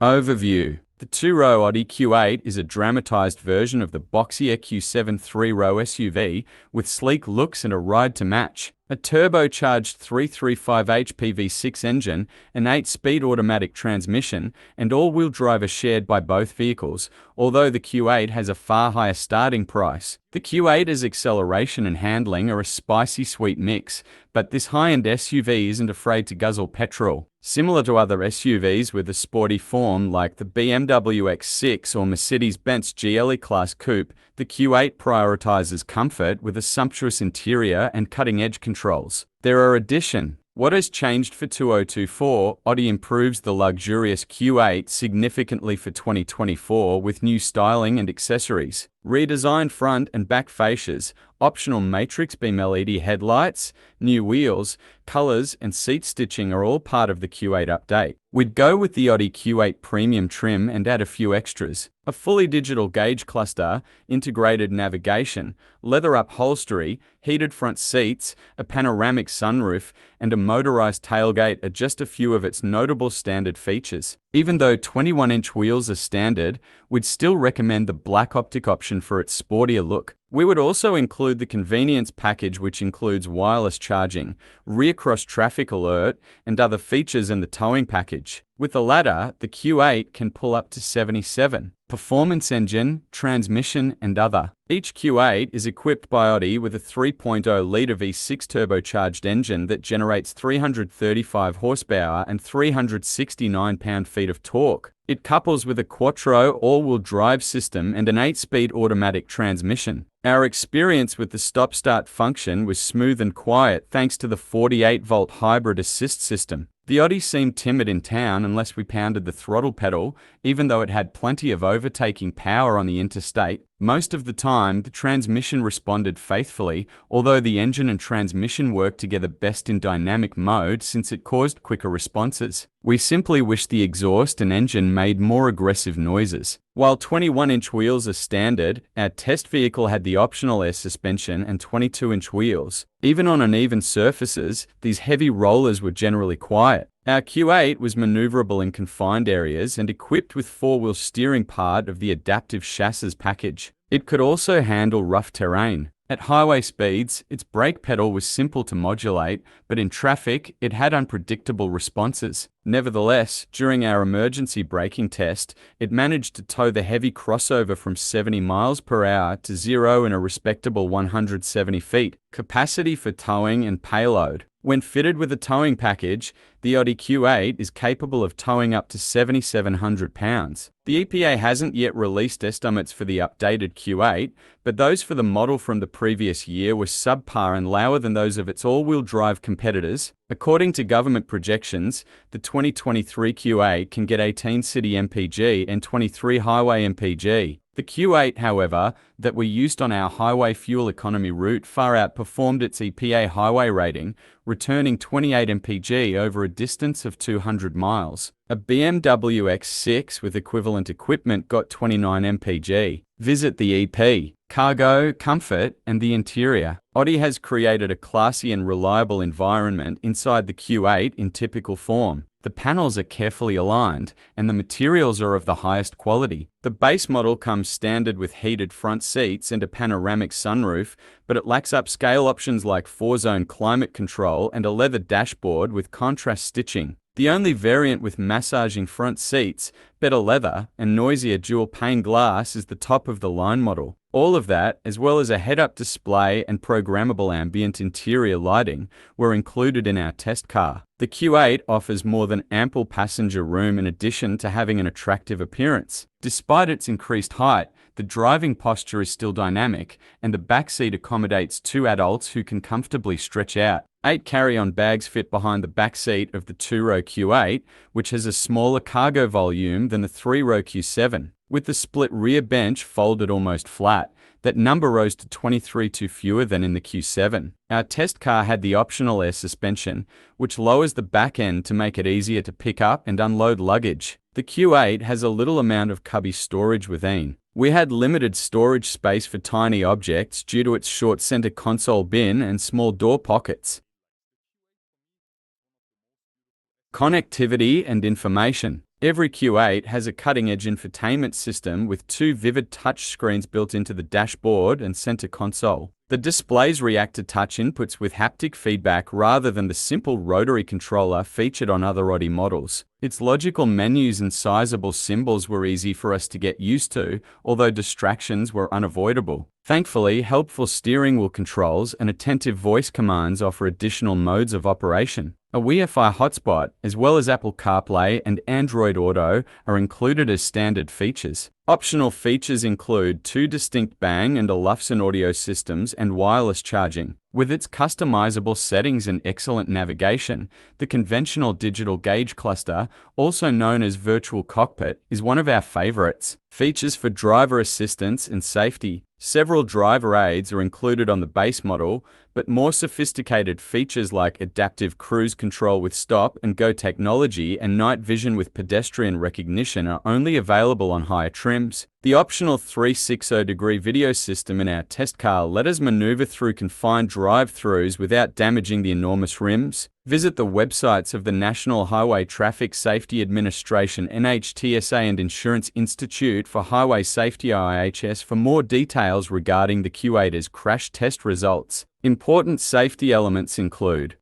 Overview. The two-row Audi Q8 is a dramatized version of the boxier Q7 three-row SUV with sleek looks and a ride to match. A turbocharged 335 HP V6 engine, an 8-speed automatic transmission, and all-wheel drive are shared by both vehicles, although the Q8 has a far higher starting price. The Q8's acceleration and handling are a spicy sweet mix, but this high-end SUV isn't afraid to guzzle petrol. Similar to other SUVs with a sporty form like the BMW X6 or Mercedes-Benz GLE Class Coupe, the Q8 prioritizes comfort with a sumptuous interior and cutting-edge controls. There are additions. What has changed for 2024? Audi improves the luxurious Q8 significantly for 2024 with new styling and accessories. Redesigned front and back fascias, optional matrix beam LED headlights, new wheels, colors, and seat stitching are all part of the Q8 update. We'd go with the Audi Q8 premium trim and add a few extras. A fully digital gauge cluster, integrated navigation, leather upholstery, heated front seats, a panoramic sunroof, and a motorized tailgate are just a few of its notable standard features. Even though 21-inch wheels are standard, we'd still recommend the black optic option for its sportier look. We would also include the convenience package, which includes wireless charging, rear cross traffic alert, and other features in the towing package. With the latter, the Q8 can pull up to 77. Performance engine, transmission, and other. Each Q8 is equipped by Audi with a 3.0-litre V6 turbocharged engine that generates 335 horsepower and 369 pound-feet of torque. It couples with a quattro all-wheel drive system and an 8-speed automatic transmission. Our experience with the stop-start function was smooth and quiet thanks to the 48-volt hybrid assist system. The Audi seemed timid in town unless we pounded the throttle pedal, even though it had plenty of overtaking power on the interstate. Most of the time, the transmission responded faithfully, although the engine and transmission worked together best in dynamic mode since it caused quicker responses. We simply wish the exhaust and engine made more aggressive noises. While 21-inch wheels are standard, our test vehicle had the optional air suspension and 22-inch wheels. Even on uneven surfaces, these heavy rollers were generally quiet. Our Q8 was maneuverable in confined areas and equipped with four-wheel steering, part of the adaptive chassis package. It could also handle rough terrain. At highway speeds, its brake pedal was simple to modulate, but in traffic, it had unpredictable responses. Nevertheless, during our emergency braking test, it managed to tow the heavy crossover from 70 miles per hour to zero in a respectable 170 feet. Capacity for towing and payload. When fitted with a towing package, the Audi Q8 is capable of towing up to 7,700 pounds. The EPA hasn't yet released estimates for the updated Q8, but those for the model from the previous year were subpar and lower than those of its all-wheel drive competitors. According to government projections, the 2023 Q8 can get 18 city MPG and 23 highway MPG. The Q8, however, that we used on our highway fuel economy route far outperformed its EPA highway rating, returning 28 mpg over a distance of 200 miles. A BMW X6 with equivalent equipment got 29 mpg. Visit the EP, cargo, comfort, and the interior. Audi has created a classy and reliable environment inside the Q8 in typical form. The panels are carefully aligned, and the materials are of the highest quality. The base model comes standard with heated front seats and a panoramic sunroof, but it lacks upscale options like 4-zone climate control and a leather dashboard with contrast stitching. The only variant with massaging front seats, better leather, and noisier dual-pane glass is the top-of-the-line model. All of that, as well as a head-up display and programmable ambient interior lighting, were included in our test car. The Q8 offers more than ample passenger room in addition to having an attractive appearance. Despite its increased height, the driving posture is still dynamic, and the back seat accommodates 2 adults who can comfortably stretch out. 8 carry-on bags fit behind the back seat of the 2-row Q8, which has a smaller cargo volume than the 3-row Q7. With the split rear bench folded almost flat, that number rose to 23, two fewer than in the Q7. Our test car had the optional air suspension, which lowers the back end to make it easier to pick up and unload luggage. The Q8 has a little amount of cubby storage within. We had limited storage space for tiny objects due to its short center console bin and small door pockets. Connectivity and information. Every Q8 has a cutting-edge infotainment system with two vivid touchscreens built into the dashboard and center console. The displays react to touch inputs with haptic feedback rather than the simple rotary controller featured on other Audi models. Its logical menus and sizable symbols were easy for us to get used to, although distractions were unavoidable. Thankfully, helpful steering wheel controls and attentive voice commands offer additional modes of operation. A Wi-Fi hotspot, as well as Apple CarPlay and Android Auto, are included as standard features. Optional features include two distinct Bang & Olufsen audio systems and wireless charging. With its customizable settings and excellent navigation, the conventional digital gauge cluster, also known as virtual cockpit, is one of our favorites. Features for driver assistance and safety. Several driver aids are included on the base model, but more sophisticated features like adaptive cruise control with stop and go technology and night vision with pedestrian recognition are only available on higher trims. The optional 360-degree video system in our test car let us maneuver through confined drive-throughs without damaging the enormous rims. Visit the websites of the National Highway Traffic Safety Administration (NHTSA) and Insurance Institute for Highway Safety (IHS) for more details regarding the Q8's crash test results. Important safety elements include